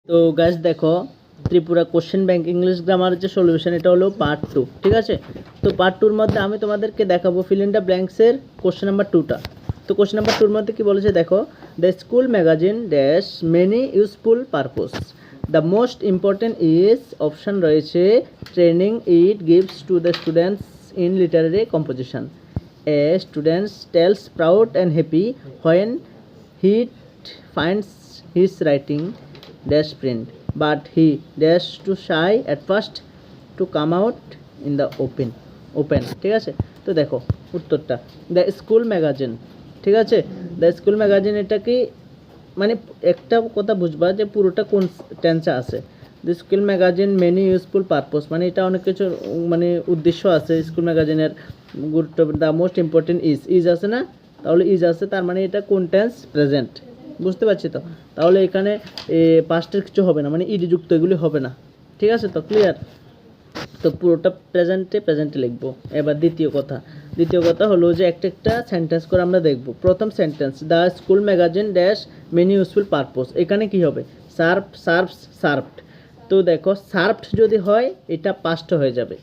তো গাইস দেখো Tripura question bank English grammar যে সলিউশন এটা হলো পার্ট 2, ঠিক আছে। তো পার্ট 2 এর মধ্যে আমি তোমাদেরকে দেখাবো ফিল ইন দ্য ব্ল্যাঙ্কসের কোশ্চেন নাম্বার 2টা। তো কোশ্চেন নাম্বার 2 এর মধ্যে কি বলেছে দেখো, the school magazine dash many useful purpose, the most important is option রয়েছে training it gives to the students in literary composition. A students tells proud and happy when he finds his writing dash print, but he dash too shy at first to come out in the open ঠিক আছে। তো দেখো উত্তরটা the school magazine, ঠিক আছে। The school magazine এটা কি মানে একটা কথা বুঝবা যে পুরোটা কোন টেন্সে আছে। The school magazine many useful purpose মানে এটা অনেক কিছু মানে উদ্দেশ্য আছে স্কুল ম্যাগাজিনের গুরুত্ব। দ্য মোস্ট ইম্পর্টেন্ট ইজ আছে না, তাহলে ইজ আছে তার মানে এটা কোন টেন্স, প্রেজেন্ট, বুঝতে পারছি তো। তাহলে এখানে পাস্টের কিছু হবে না, মানে ইডি যুক্ত এগুলি হবে না, ঠিক আছে তো, ক্লিয়ার। তো পুরোটা প্রেজেন্টে লিখবো। এবার দ্বিতীয় কথা হলো যে একটা সেন্টেন্স করে আমরা দেখব। প্রথম sentence, the school magazine dash many useful purpose, এখানে কি হবে, সার্ভড। তো দেখো সার্ভড যদি হয় এটা পাস্ট হয়ে যাবে,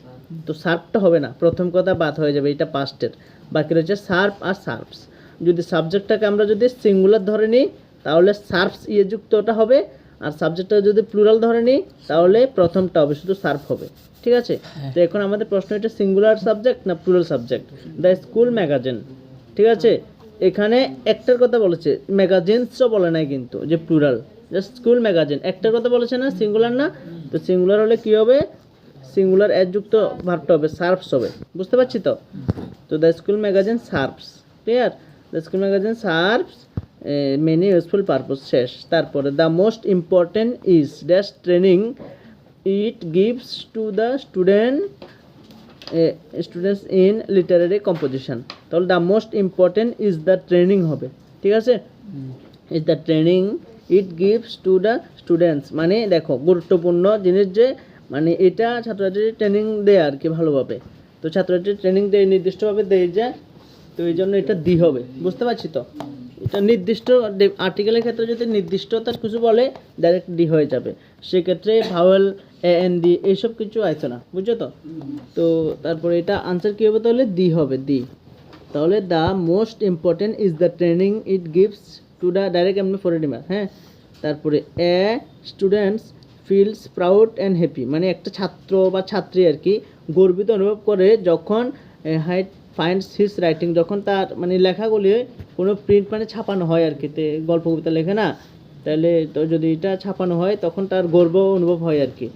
তো সার্ভটা হবে না, প্রথম কথা বাদ হয়ে যাবে, এটা পাস্টের। বাকি রয়েছে সার্ভ আর সার্ভস। যদি সাবজেক্টটাকে আমরা যদি সিঙ্গুলার ধরে নিই তাহলে সার্ভস যুক্তটা হবে, আর সাবজেক্টটা যদি প্লুরাল ধরে নিই তাহলে প্রথমটা হবে, শুধু সার্ভ হবে, ঠিক আছে। তো এখন আমাদের প্রশ্ন এটা সিঙ্গুলার সাবজেক্ট না plural subject. The school magazine, ঠিক আছে। এখানে একটার কথা বলেছে, ম্যাগাজিনসও বলে নাই কিন্তু যে প্লুরাল, জাস্ট স্কুল ম্যাগাজিন একটার কথা বলেছে না, সিঙ্গুলার না। তো সিঙ্গুলার হলে কি হবে, সিঙ্গুলার যুক্ত ভার্বটা হবে, সার্ভস হবে, বুঝতে পারছি তো। তো the school magazine serves, clear. The school magazine serves many useful purpose, শেষ। তারপরে the most important is dash training it gives to the students in literary composition. তাহলে the most important is the training হবে, ঠিক আছে। Is the training it gives to the students মানে দেখো গুরুত্বপূর্ণ জিনিস যে মানে এটা ছাত্রছাত্রীর ট্রেনিং দেয় আর কি ভালোভাবে। তো ছাত্রছাত্রীর ট্রেনিং দেয় নির্দিষ্টভাবে দেয় যায়, তো এই জন্য এটা দি হবে, বুঝতে পারছি তো। এটা নির্দিষ্ট আর্টিকেলের ক্ষেত্রে যদি নির্দিষ্টতার কিছু বলে ডাইরেক্ট ডি হয়ে যাবে, সেক্ষেত্রে ভাওয়েল এন ডি এইসব কিছু আছে না, বুঝছো তো। তো তারপরে এটা আনসার কী হবে, তাহলে দি হবে, দি। তাহলে the most important is the training it gives to the direct এমনি ফর ডিমার, হ্যাঁ। তারপরে a students feels proud and happy মানে একটা ছাত্র বা ছাত্রী আর কি গর্বিত অনুভব করে যখন হাইট ফাইন্ডস হিজ রাইটিং, যখন তার মানে লেখাগুলি কোনো প্রিন্ট মানে ছাপানো হয় আর কি, গল্প কবিতা লেখে না, তাহলে তো যদি এটা ছাপানো হয় তখন তার গর্ব অনুভব হয় আর কি।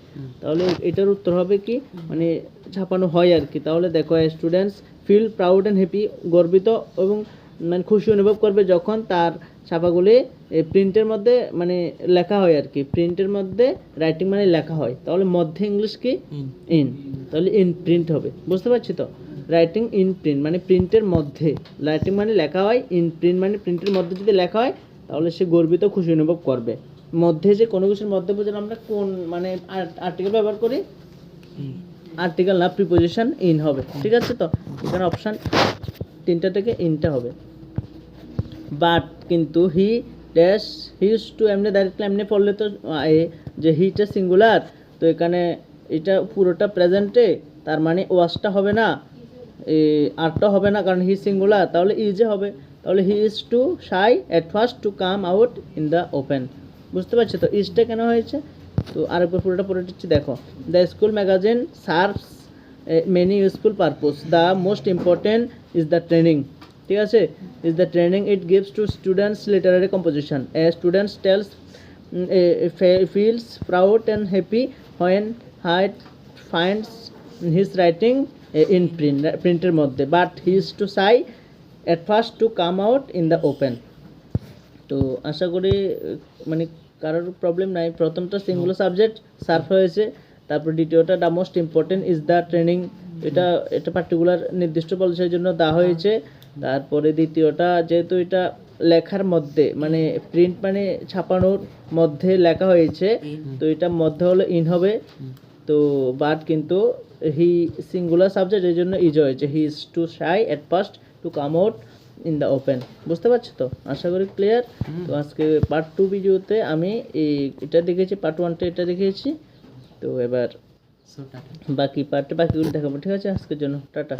তাহলে এটার উত্তর হবে কি, মানে ছাপানো হয় আর কি। তাহলে দেখো students feel proud and happy, গর্বিত এবং মানে খুশি অনুভব করবে যখন তার ছাপাগুলি প্রিন্টের মধ্যে মানে লেখা হয় আর কি, প্রিন্টের মধ্যে রাইটিং মানে লেখা হয়, তাহলে মধ্যে ইংলিশ কি ইন, তাহলে ইন প্রিন্ট হবে, বুঝতে পারছি তো। রাইটিং ইন প্রিন্ট মানে প্রিন্টের মধ্যে, রাইটিং মানে লেখা হয়, ইন প্রিন্ট মানে প্রিন্টের মধ্যে যদি লেখা হয় তাহলে সে গর্বিত খুশি অনুভব করবে। মধ্যে যে কোনো কিছুর মধ্যে বুঝলে আমরা কোন মানে আর্টিকেল ব্যবহার করি, আর্টিকেল না প্রিপোজিশন ইন হবে, ঠিক আছে তো। এখানে অপশান তিনটা থেকে ইনটা হবে। বাট কিন্তু he dash he use to এমনি ডাইরেক্টলি এমনি পড়লে তো যে হিটা সিঙ্গুলার, তো এখানে এটা পুরোটা প্রেজেন্টে, তার মানে ওয়াজটা হবে না, আরটা হবে না, কারণ হি সিঙ্গুলার, তাহলে ইজে হবে। তাহলে he is too shy at first to come out in the open, বুঝতে পারছো তো ইজটা কেন হয়েছে। তো আরেকবার পুরোটা পড়ে দিচ্ছি, দেখো the school magazine serves many useful purpose, the most important is the training, ঠিক আছে। Is the training it gives to students literary composition, a students tells feels proud and happy when height finds his writing in প্রিন্টের মধ্যে, but he is too shy at first to come out in the open. তো আশা করি মানে কারোর problem নাই। প্রথমটা singular subject serve হয়েছে, তারপর দ্বিতীয়টা the most important is the training, এটা পার্টিকুলার নির্দিষ্ট পলিসির জন্য দা হয়েছে। তারপরে দ্বিতীয়টা যেহেতু এটা লেখার মধ্যে মানে প্রিন্ট মানে ছাপানোর মধ্যে লেখা হয়েছে, তো এটা মধ্যে হলো ইন হবে। তো বাট কিন্তু হি সিঙ্গুলার সাবজেক্ট এই জন্য ইজ হয়েছে, he is too shy at first to come out in the open. বুঝতে পারছো তো? আশা করি ক্লিয়ার। তো আজকে পার্ট 2 ভিডিওতে আমি এটা দেখেছি, পার্ট 1টা এটা দেখেছি। তো এবার বাকিগুলো দেখাবো। ঠিক আছে, আজকের জন্য টাটা।